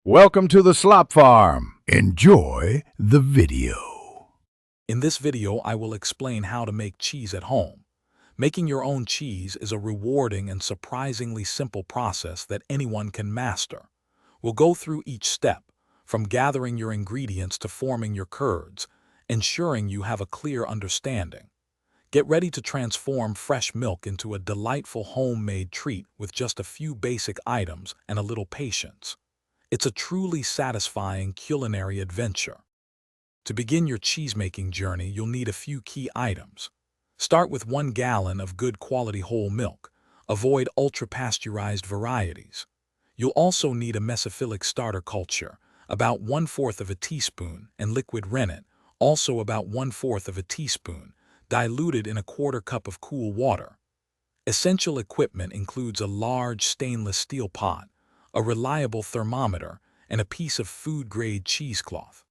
Welcome to the Slop Farm. Enjoy the video. In this video, I will explain how to make cheese at home. Making your own cheese is a rewarding and surprisingly simple process that anyone can master. We'll go through each step, from gathering your ingredients to forming your curds, ensuring you have a clear understanding. Get ready to transform fresh milk into a delightful homemade treat with just a few basic items and a little patience. It's a truly satisfying culinary adventure. To begin your cheese-making journey, you'll need a few key items. Start with 1 gallon of good quality whole milk. Avoid ultra-pasteurized varieties. You'll also need a mesophilic starter culture, about 1/4 of a teaspoon, and liquid rennet, also about 1/4 of a teaspoon, diluted in a 1/4 cup of cool water. Essential equipment includes a large stainless steel pot, a reliable thermometer, and a piece of food-grade cheesecloth.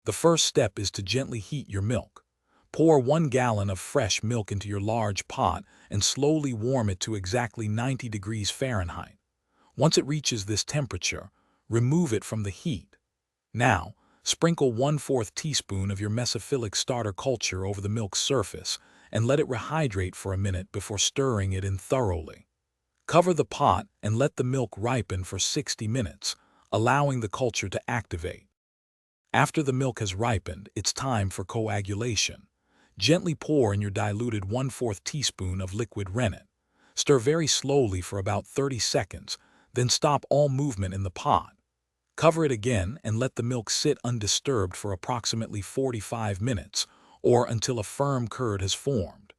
The first step is to gently heat your milk. Pour 1 gallon of fresh milk into your large pot and slowly warm it to exactly 90 degrees Fahrenheit. Once it reaches this temperature, remove it from the heat. Now, sprinkle 1/4 teaspoon of your mesophilic starter culture over the milk's surface and let it rehydrate for a minute before stirring it in thoroughly. Cover the pot and let the milk ripen for 60 minutes, allowing the culture to activate. After the milk has ripened, it's time for coagulation. Gently pour in your diluted 1/4 teaspoon of liquid rennet. Stir very slowly for about 30 seconds, then stop all movement in the pot. Cover it again and let the milk sit undisturbed for approximately 45 minutes, or until a firm curd has formed.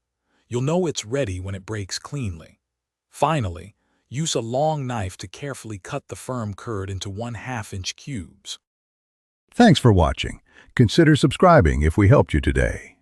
You'll know it's ready when it breaks cleanly. Finally, use a long knife to carefully cut the firm curd into 1/2-inch cubes. Thanks for watching. Consider subscribing if we helped you today.